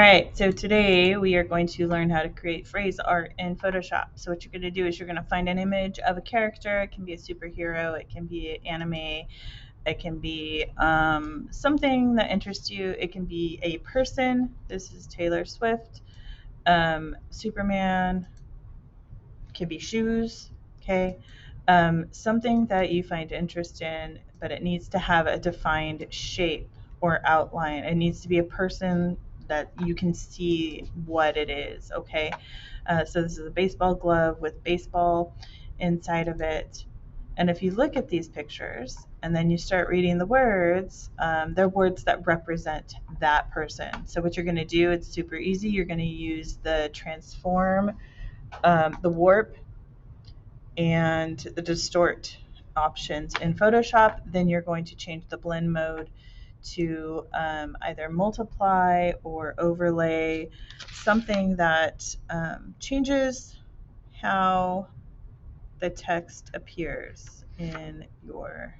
All right, so today we are going to learn how to create phrase art in Photoshop. So what you're going to do is you're going to find an image of a character. It can be a superhero, it can be anime, it can be something that interests you. It can be a person. This is Taylor Swift. Superman. It can be shoes. Okay. Something that you find interest in, but it needs to have a defined shape or outline. It needs to be a person that you can see what it is. Okay. So this is a baseball glove with baseball inside of it. And if you look at these pictures and then you start reading the words, they're words that represent that person. So what you're going to do, it's super easy. You're going to use the transform, the warp, and the distort options in Photoshop. Then you're going to change the blend mode to either multiply or overlay, something that changes how the text appears in your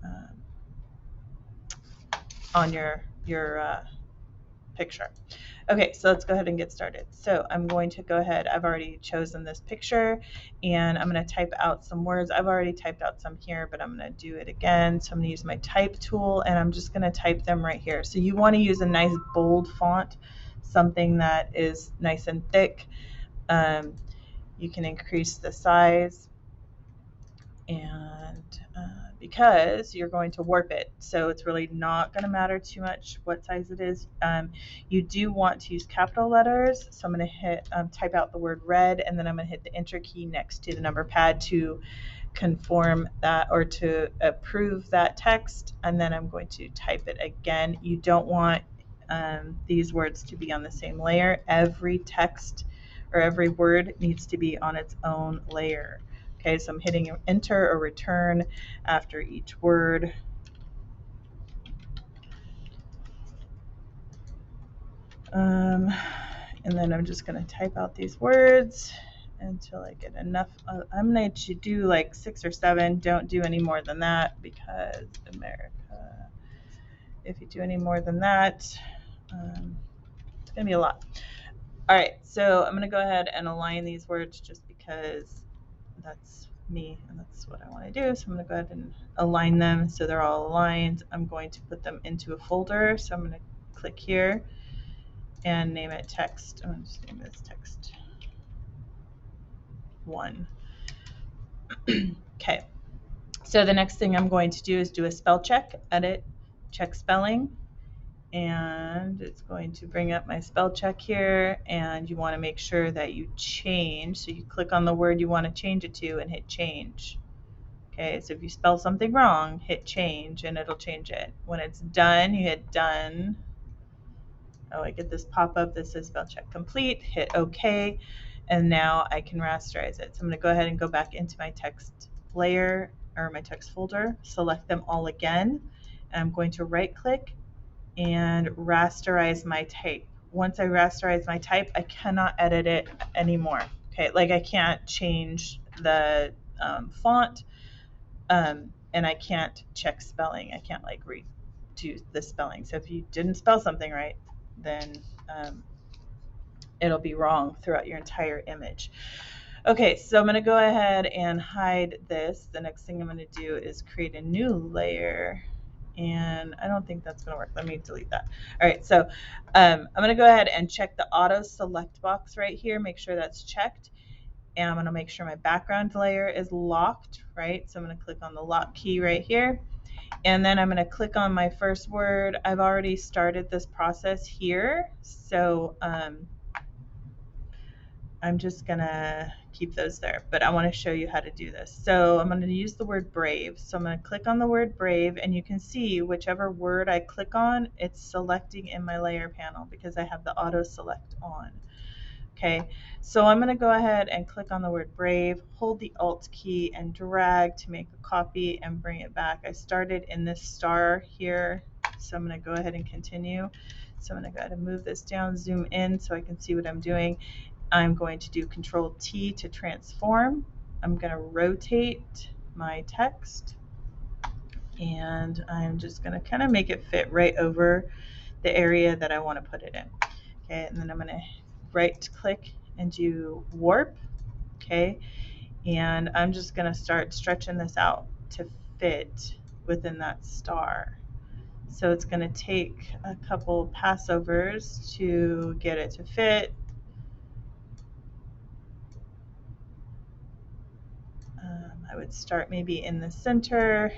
um, on your picture. Okay, so let's go ahead and get started. So I'm going to go ahead, I've already chosen this picture, and I'm going to type out some words. I've already typed out some here, but I'm going to do it again. So I'm going to use my type tool, and I'm just going to type them right here. So you want to use a nice bold font, something that is nice and thick. You can increase the size, and because you're going to warp it, so it's really not going to matter too much what size it is. You do want to use capital letters, so I'm going to hit type out the word red, and then I'm going to hit the enter key next to the number pad to conform that or to approve that text, and then I'm going to type it again. You don't want these words to be on the same layer. Every text or every word needs to be on its own layer. Okay, so I'm hitting enter or return after each word. And then I'm just going to type out these words until I get enough. I'm going to do like 6 or 7. Don't do any more than that, because America, if you do any more than that, it's going to be a lot. All right, so I'm going to go ahead and align these words just because that's me and that's what I want to do. So I'm going to go ahead and align them so they're all aligned. I'm going to put them into a folder. So I'm going to click here and name it text. I'm going to just name this text 1. Okay. So the next thing I'm going to do is do a spell check, edit, check spelling. And it's going to bring up my spell check here, and you want to make sure that you change. So you click on the word you want to change it to and hit change. Okay, so if you spell something wrong, hit change and it'll change it. When it's done, you hit done. Oh, I get this pop-up that says spell check complete. Hit OK, and now I can rasterize it. So I'm going to go ahead and go back into my text layer or my text folder, select them all again, and I'm going to right-click and rasterize my type. Once I rasterize my type, I cannot edit it anymore. Okay, like I can't change the font, and I can't check spelling. I can't like redo the spelling. So if you didn't spell something right, then it'll be wrong throughout your entire image. Okay, so I'm going to go ahead and hide this. The next thing I'm going to do is create a new layer, and I don't think that's going to work. Let me delete that. All right, so I'm going to go ahead and check the auto select box right here, make sure that's checked, and I'm going to make sure my background layer is locked, right? So I'm going to click on the lock key right here, and then I'm going to click on my first word. I've already started this process here, so I'm just gonna keep those there, but I want to show you how to do this. So I'm going to use the word brave. So I'm going to click on the word brave, and you can see whichever word I click on, it's selecting in my layer panel because I have the auto select on. Okay, so I'm going to go ahead and click on the word brave, hold the Alt key and drag to make a copy and bring it back. I started in this star here, so I'm going to go ahead and continue. So I'm going to go ahead and move this down, zoom in so I can see what I'm doing. I'm going to do Control T to transform. I'm going to rotate my text, and I'm just going to kind of make it fit right over the area that I want to put it in. Okay, and then I'm going to right click and do warp. Okay, and I'm just going to start stretching this out to fit within that star. So it's going to take a couple passovers to get it to fit. I would start maybe in the center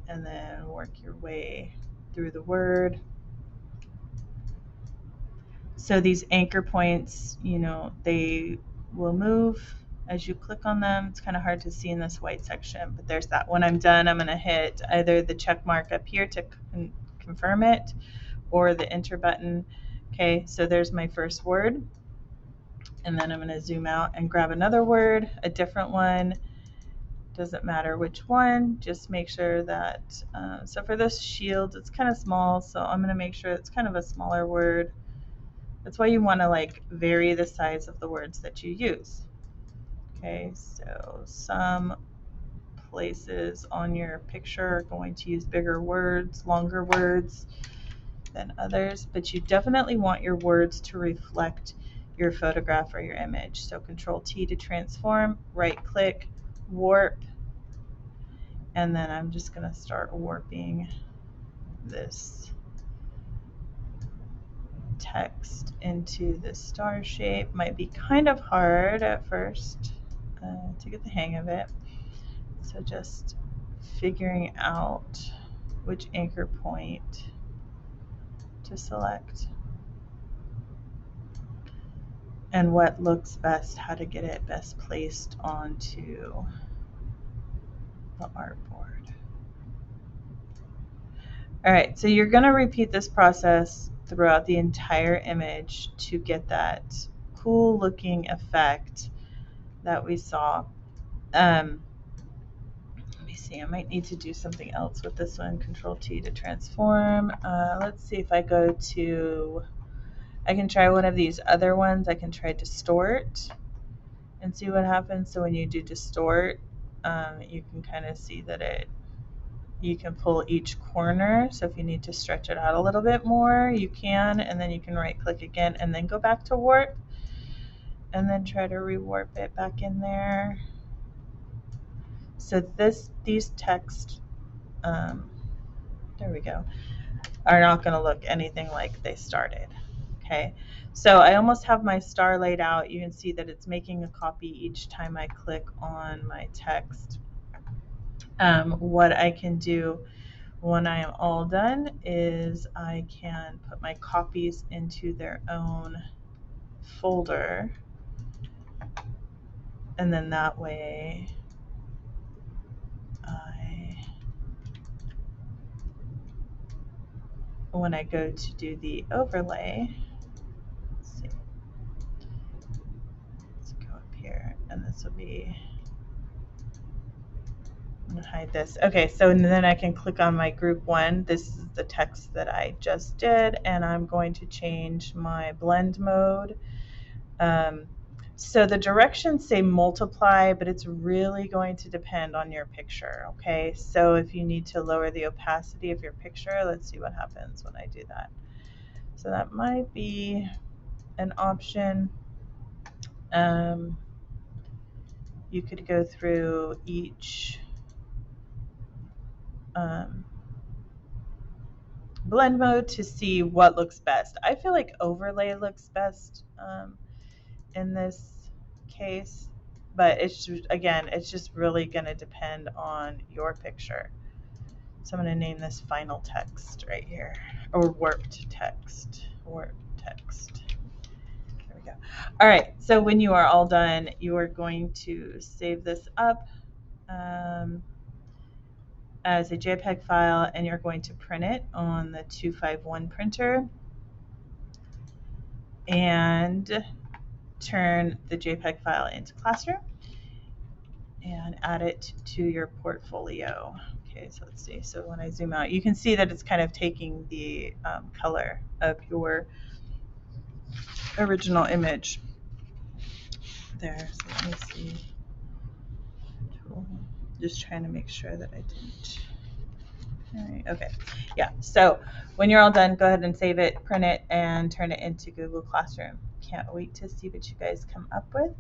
and then work your way through the word. So these anchor points, you know, they will move as you click on them. It's kind of hard to see in this white section, but there's that. When I'm done, I'm going to hit either the check mark up here to confirm it or the enter button. Okay, so there's my first word. And then I'm going to zoom out and grab another word, a different one. Doesn't matter which one, just make sure that, so for this shield, it's kind of small, so I'm going to make sure it's kind of a smaller word. That's why you want to like vary the size of the words that you use. Okay, so some places on your picture are going to use bigger words, longer words than others, but you definitely want your words to reflect your photograph or your image. So Control T to transform, right click, warp, and then I'm just going to start warping this text into the star shape. Might be kind of hard at first to get the hang of it. So just figuring out which anchor point to select and what looks best, how to get it best placed onto the artboard. All right, so you're going to repeat this process throughout the entire image to get that cool looking effect that we saw. Let me see, I might need to do something else with this one. Control T to transform. Let's see if I go to, I can try one of these other ones. I can try distort and see what happens. So when you do distort, you can kind of see that you can pull each corner. So if you need to stretch it out a little bit more, you can, and then you can right click again and then go back to warp and then try to rewarp it back in there. So these text, there we go, are not going to look anything like they started. Okay, so I almost have my star laid out. You can see that it's making a copy each time I click on my text. What I can do when I am all done is I can put my copies into their own folder, and then that way when I go to do the overlay, let's see, let's go up here, and this will be, I'm going to hide this. Okay, so then I can click on my group one. This is the text that I just did, and I'm going to change my blend mode. So the directions say multiply, but it's really going to depend on your picture, okay? So if you need to lower the opacity of your picture, let's see what happens when I do that. So that might be an option. You could go through each blend mode to see what looks best. I feel like overlay looks best in this case, but it's just, again, it's just really going to depend on your picture. So I'm going to name this final text right here, or warped text. Warped text. There we go. All right, so when you are all done, you are going to save this up as a JPEG file, and you're going to print it on the 251 printer and turn the JPEG file into Classroom and add it to your portfolio. Okay, so let's see. So when I zoom out, you can see that it's kind of taking the color of your original image there. So let me see. Just trying to make sure that I didn't All right, okay. Yeah, so when you're all done, go ahead and save it, print it, and turn it into Google Classroom. Can't wait to see what you guys come up with.